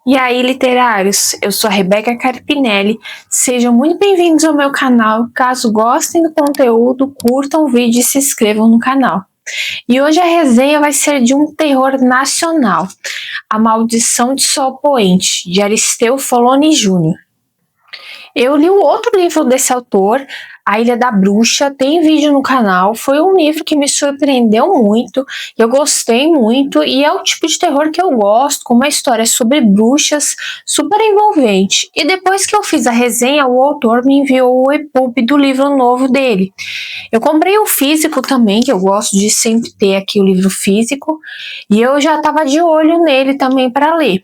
E aí, literários, eu sou a Rebeca Carpinelli, sejam muito bem-vindos ao meu canal. Caso gostem do conteúdo, curtam o vídeo e se inscrevam no canal. E hoje a resenha vai ser de um terror nacional, A Maldição de Sol Poente, de Aristeu Foloni Júnior. Eu li o outro livro desse autor, A Ilha da Bruxa, tem vídeo no canal. Foi um livro que me surpreendeu muito, eu gostei muito e é o tipo de terror que eu gosto, com uma história sobre bruxas super envolvente. E depois que eu fiz a resenha, o autor me enviou o EPUB do livro novo dele. Eu comprei o físico também, que eu gosto de sempre ter aqui o livro físico, e eu já estava de olho nele também para ler.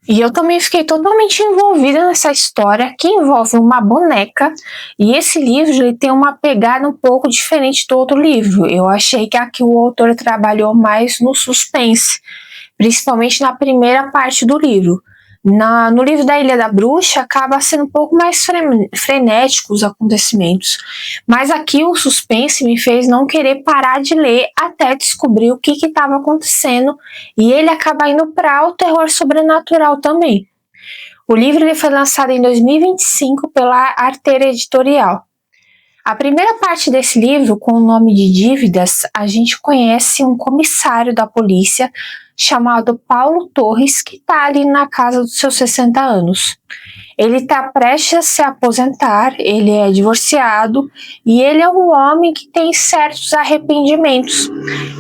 E eu também fiquei totalmente envolvida nessa história que envolve uma boneca, e esse livro ele tem uma pegada um pouco diferente do outro livro. Eu achei que aqui o autor trabalhou mais no suspense, principalmente na primeira parte do livro. No livro da Ilha da Bruxa acaba sendo um pouco mais frenético os acontecimentos, mas aqui o suspense me fez não querer parar de ler até descobrir o que estava acontecendo, e ele acaba indo para o terror sobrenatural também. O livro ele foi lançado em 2025 pela Arteira Editorial. A primeira parte desse livro, com o nome de Dívidas, a gente conhece um comissário da polícia chamado Paulo Torres, que está ali na casa dos seus 60 anos. Ele está prestes a se aposentar, ele é divorciado e ele é um homem que tem certos arrependimentos.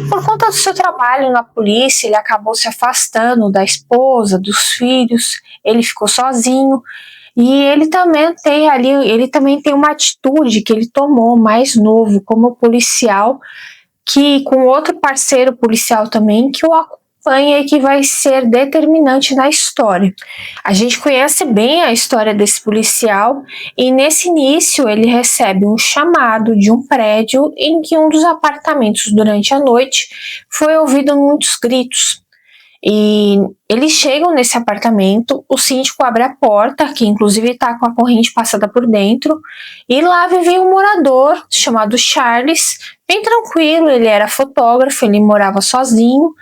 Por conta do seu trabalho na polícia, ele acabou se afastando da esposa, dos filhos, ele ficou sozinho. E ele também tem uma atitude que ele tomou mais novo como policial, que com outro parceiro policial também, que o acompanha e que vai ser determinante na história. A gente conhece bem a história desse policial e nesse início ele recebe um chamado de um prédio em que um dos apartamentos durante a noite foi ouvido muitos gritos. E eles chegam nesse apartamento, o síndico abre a porta, que inclusive está com a corrente passada por dentro, e lá vivia um morador chamado Charles, bem tranquilo, ele era fotógrafo, ele morava sozinho,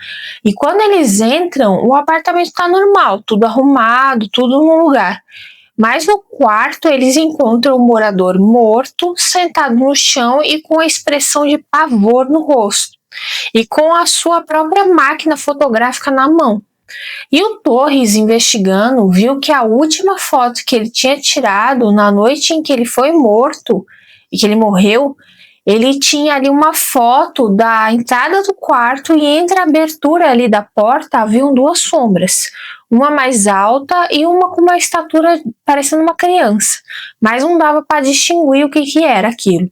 e quando eles entram, o apartamento está normal, tudo arrumado, tudo no lugar. Mas no quarto eles encontram o morador morto, sentado no chão e com a expressão de pavor no rosto, e com a sua própria máquina fotográfica na mão. E o Torres, investigando, viu que a última foto que ele tinha tirado na noite em que ele foi morto e que ele morreu, ele tinha ali uma foto da entrada do quarto e entre a abertura ali da porta haviam duas sombras, uma mais alta e uma com uma estatura parecendo uma criança, mas não dava para distinguir o que era aquilo.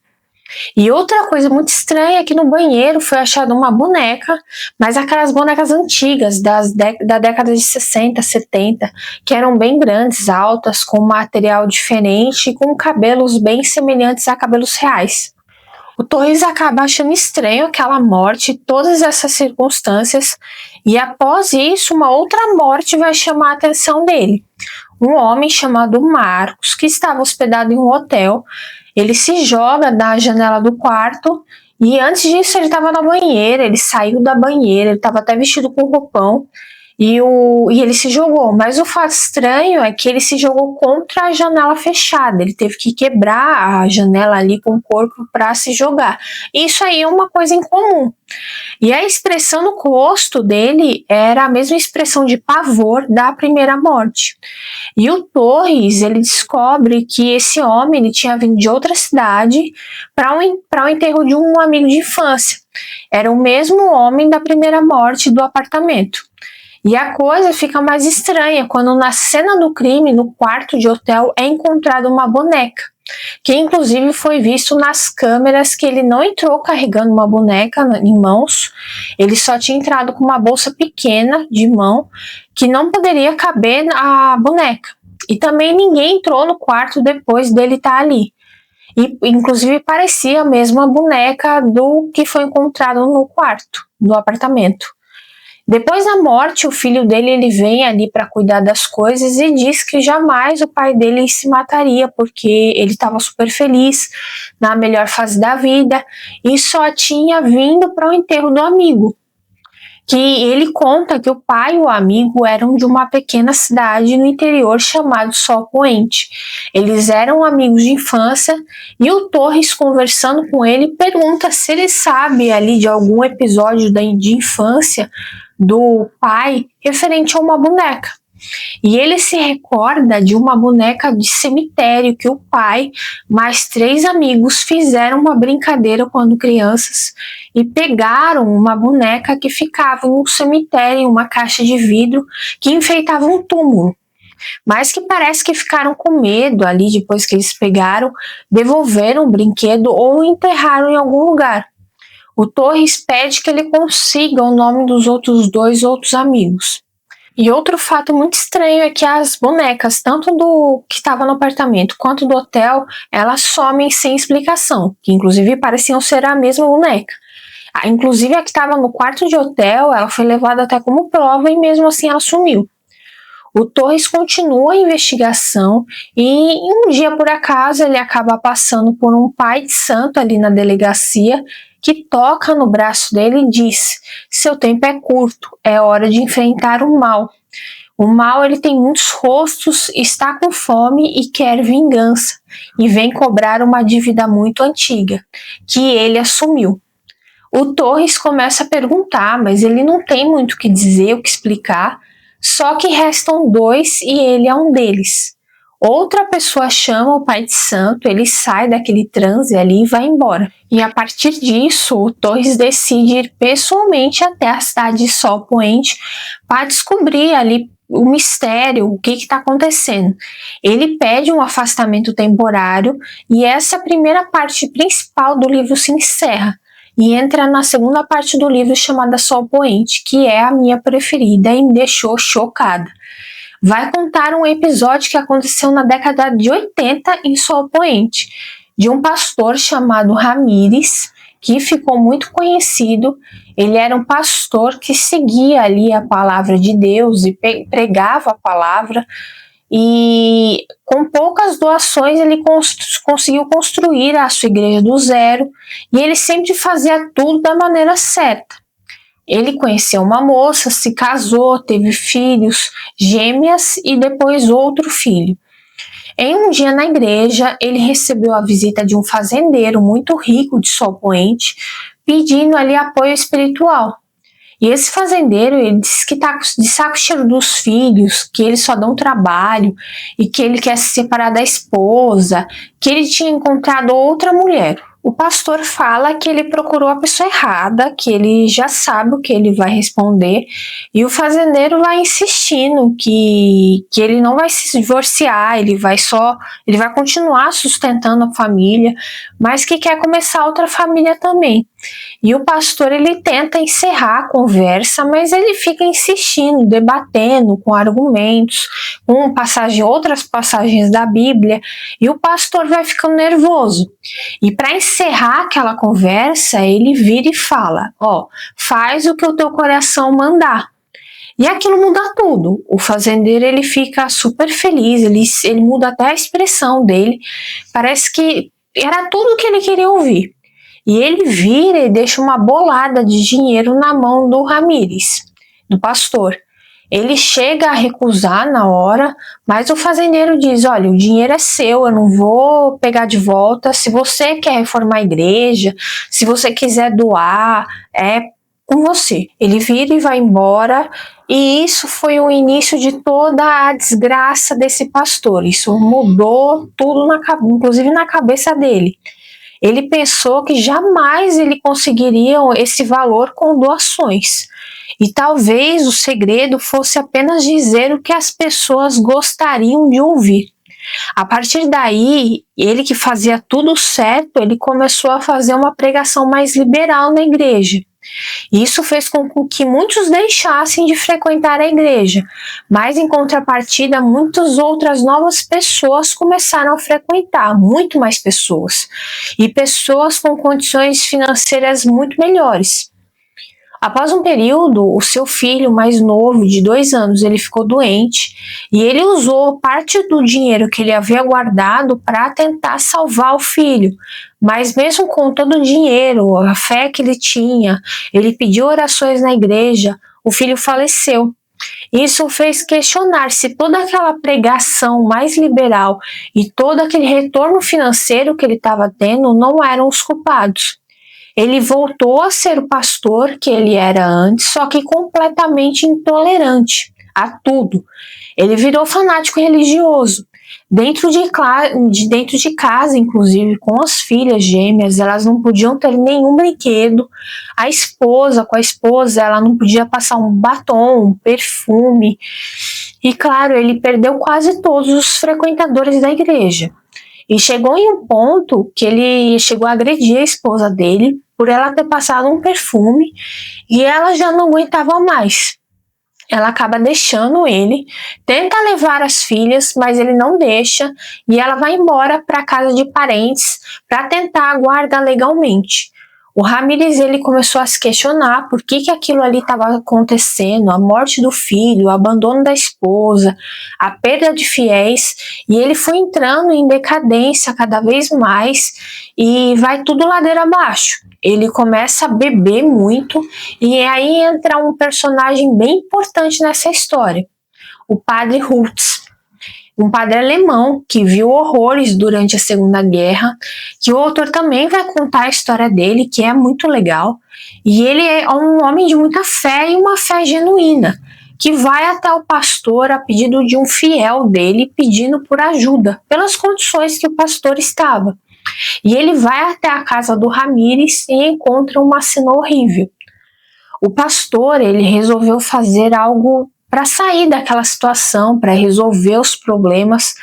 E outra coisa muito estranha é que no banheiro foi achada uma boneca, mas aquelas bonecas antigas da década de 60, 70, que eram bem grandes, altas, com material diferente e com cabelos bem semelhantes a cabelos reais. O Torres acaba achando estranho aquela morte, todas essas circunstâncias, e após isso uma outra morte vai chamar a atenção dele. Um homem chamado Marcos, que estava hospedado em um hotel, ele se joga da janela do quarto e antes disso ele estava na banheira, ele saiu da banheira, ele estava até vestido com roupão e ele se jogou, mas o fato estranho é que ele se jogou contra a janela fechada, ele teve que quebrar a janela ali com o corpo para se jogar. Isso aí é uma coisa incomum. E a expressão no rosto dele era a mesma expressão de pavor da primeira morte. E o Torres, ele descobre que esse homem ele tinha vindo de outra cidade para o enterro de um amigo de infância. Era o mesmo homem da primeira morte do apartamento. E a coisa fica mais estranha quando na cena do crime, no quarto de hotel, é encontrada uma boneca, que inclusive foi visto nas câmeras que ele não entrou carregando uma boneca em mãos, ele só tinha entrado com uma bolsa pequena de mão, que não poderia caber a boneca. E também ninguém entrou no quarto depois dele estar ali. E inclusive parecia mesmo a boneca do que foi encontrado no quarto, do apartamento. Depois da morte, o filho dele ele vem ali para cuidar das coisas e diz que jamais o pai dele se mataria, porque ele estava super feliz, na melhor fase da vida, e só tinha vindo para o enterro do amigo. que ele conta que o pai e o amigo eram de uma pequena cidade no interior chamado Sol Poente. Eles eram amigos de infância e o Torres, conversando com ele, pergunta se ele sabe ali de algum episódio de infância do pai referente a uma boneca. E ele se recorda de uma boneca de cemitério que o pai, mais 3 amigos, fizeram uma brincadeira quando crianças e pegaram uma boneca que ficava em um cemitério, em uma caixa de vidro que enfeitava um túmulo. Mas que parece que ficaram com medo ali depois que eles pegaram, devolveram o brinquedo ou enterraram em algum lugar. O Torres pede que ele consiga o nome dos outros 2 outros amigos. E outro fato muito estranho é que as bonecas, tanto do que estava no apartamento quanto do hotel, elas somem sem explicação, que inclusive pareciam ser a mesma boneca. Inclusive a que estava no quarto de hotel, ela foi levada até como prova e mesmo assim ela sumiu. O Torres continua a investigação e um dia por acaso ele acaba passando por um pai de santo ali na delegacia que toca no braço dele e diz: seu tempo é curto, é hora de enfrentar o mal. O mal ele tem muitos rostos, está com fome e quer vingança e vem cobrar uma dívida muito antiga que ele assumiu. O Torres começa a perguntar, mas ele não tem muito o que dizer, o que explicar. Só que restam 2 e ele é um deles. Outra pessoa chama o pai de santo, ele sai daquele transe ali e vai embora. E a partir disso, o Torres decide ir pessoalmente até a cidade de Sol Poente para descobrir ali o mistério, o que está acontecendo. Ele pede um afastamento temporário e essa primeira parte principal do livro se encerra. E entra na segunda parte do livro chamada Sol Poente, que é a minha preferida e me deixou chocada. Vai contar um episódio que aconteceu na década de 80 em Sol Poente, de um pastor chamado Ramírez, que ficou muito conhecido. Ele era um pastor que seguia ali a palavra de Deus e pregava a palavra, e com poucas doações ele conseguiu construir a sua igreja do zero e ele sempre fazia tudo da maneira certa. Ele conheceu uma moça, se casou, teve filhos, gêmeas e depois outro filho. Em um dia na igreja, ele recebeu a visita de um fazendeiro muito rico de Sol Poente, pedindo ali apoio espiritual. E esse fazendeiro, ele diz que está de saco cheio dos filhos, que eles só dão trabalho e que ele quer se separar da esposa, que ele tinha encontrado outra mulher. O pastor fala que ele procurou a pessoa errada, que ele já sabe o que ele vai responder, e o fazendeiro vai insistindo que ele não vai se divorciar, ele vai continuar sustentando a família, mas que quer começar outra família também. E o pastor ele tenta encerrar a conversa, mas ele fica insistindo, debatendo com argumentos, com outras passagens da Bíblia, e o pastor vai ficando nervoso. E para encerrar aquela conversa, ele vira e fala: faz o que o teu coração mandar. E aquilo muda tudo. O fazendeiro ele fica super feliz, ele muda até a expressão dele, parece que era tudo o que ele queria ouvir. E ele vira e deixa uma bolada de dinheiro na mão do Ramírez, do pastor. Ele chega a recusar na hora, mas o fazendeiro diz: olha, o dinheiro é seu, eu não vou pegar de volta. Se você quer reformar a igreja, se você quiser doar, é com você. Ele vira e vai embora, e isso foi o início de toda a desgraça desse pastor. Isso mudou tudo, inclusive na cabeça dele. Ele pensou que jamais ele conseguiria esse valor com doações. E talvez o segredo fosse apenas dizer o que as pessoas gostariam de ouvir. A partir daí, ele que fazia tudo certo, ele começou a fazer uma pregação mais liberal na igreja. Isso fez com que muitos deixassem de frequentar a igreja, mas em contrapartida, muitas outras novas pessoas começaram a frequentar, muito mais pessoas, e pessoas com condições financeiras muito melhores. Após um período, o seu filho mais novo, de 2 anos, ele ficou doente e ele usou parte do dinheiro que ele havia guardado para tentar salvar o filho. Mas mesmo com todo o dinheiro, a fé que ele tinha, ele pediu orações na igreja, o filho faleceu. Isso fez questionar se toda aquela pregação mais liberal e todo aquele retorno financeiro que ele estava tendo não eram os culpados. Ele voltou a ser o pastor que ele era antes, só que completamente intolerante a tudo. Ele virou fanático religioso. Dentro de casa, inclusive, com as filhas gêmeas, elas não podiam ter nenhum brinquedo. Com a esposa, ela não podia passar um batom, um perfume. E claro, ele perdeu quase todos os frequentadores da igreja. E chegou em um ponto que ele chegou a agredir a esposa dele por ela ter passado um perfume e ela já não aguentava mais. Ela acaba deixando ele, tenta levar as filhas, mas ele não deixa e ela vai embora para casa de parentes para tentar guardar legalmente. O Ramírez, ele começou a se questionar por que aquilo ali estava acontecendo, a morte do filho, o abandono da esposa, a perda de fiéis, e ele foi entrando em decadência cada vez mais e vai tudo ladeira abaixo. Ele começa a beber muito e aí entra um personagem bem importante nessa história, o padre Hurtz. Um padre alemão que viu horrores durante a Segunda Guerra, que o autor também vai contar a história dele, que é muito legal. E ele é um homem de muita fé e uma fé genuína, que vai até o pastor a pedido de um fiel dele, pedindo por ajuda, pelas condições que o pastor estava. E ele vai até a casa do Ramírez e encontra uma cena horrível. O pastor, ele resolveu fazer algo para sair daquela situação, para resolver os problemas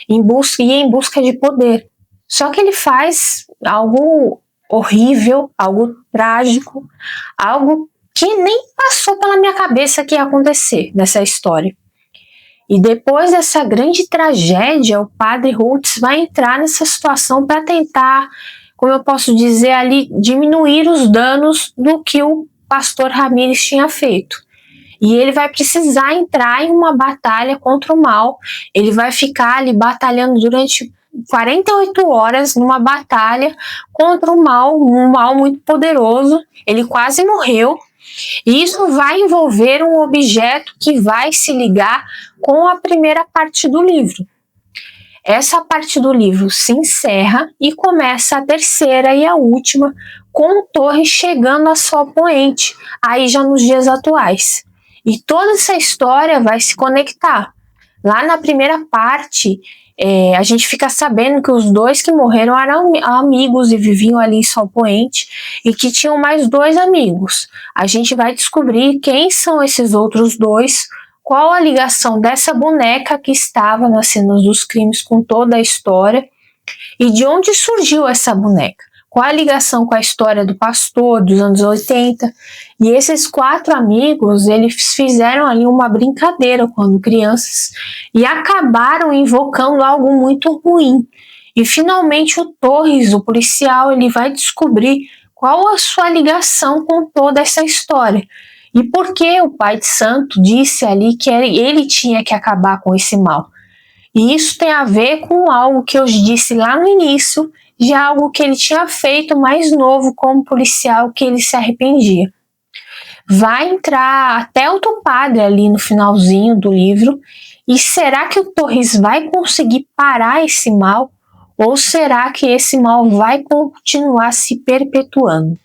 em busca de poder. Só que ele faz algo horrível, algo trágico, algo que nem passou pela minha cabeça que ia acontecer nessa história. E depois dessa grande tragédia, o padre Hurtz vai entrar nessa situação para tentar, como eu posso dizer ali, diminuir os danos do que o pastor Ramírez tinha feito. E ele vai precisar entrar em uma batalha contra o mal. Ele vai ficar ali batalhando durante 48 horas numa batalha contra o mal, um mal muito poderoso. Ele quase morreu. E isso vai envolver um objeto que vai se ligar com a primeira parte do livro. Essa parte do livro se encerra e começa a terceira e a última, com o Torres chegando a sua poente, aí já nos dias atuais. E toda essa história vai se conectar. Lá na primeira parte, a gente fica sabendo que os dois que morreram eram amigos e viviam ali em Sol Poente e que tinham mais 2 amigos. A gente vai descobrir quem são esses outros 2, qual a ligação dessa boneca que estava nas cenas dos crimes com toda a história e de onde surgiu essa boneca. Qual a ligação com a história do pastor dos anos 80? E esses 4 amigos, eles fizeram ali uma brincadeira quando crianças e acabaram invocando algo muito ruim. E finalmente o Torres, o policial, ele vai descobrir qual a sua ligação com toda essa história. E por que o pai de santo disse ali que ele tinha que acabar com esse mal. E isso tem a ver com algo que eu disse lá no início, de algo que ele tinha feito mais novo como policial, que ele se arrependia. Vai entrar até outro padre ali no finalzinho do livro, e será que o Torres vai conseguir parar esse mal? Ou será que esse mal vai continuar se perpetuando?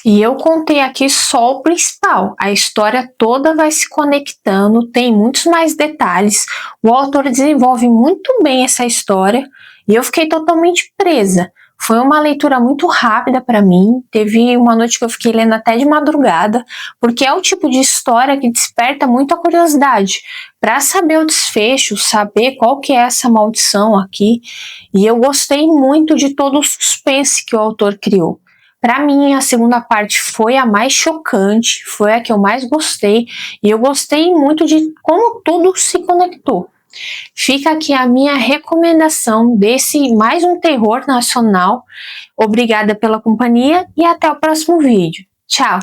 E eu contei aqui só o principal, a história toda vai se conectando, tem muitos mais detalhes, o autor desenvolve muito bem essa história e eu fiquei totalmente presa. Foi uma leitura muito rápida para mim, teve uma noite que eu fiquei lendo até de madrugada, porque é o tipo de história que desperta muita curiosidade, para saber o desfecho, saber qual que é essa maldição aqui, e eu gostei muito de todo o suspense que o autor criou. Para mim, a segunda parte foi a mais chocante, foi a que eu mais gostei, e eu gostei muito de como tudo se conectou. Fica aqui a minha recomendação desse mais um terror nacional. Obrigada pela companhia e até o próximo vídeo. Tchau!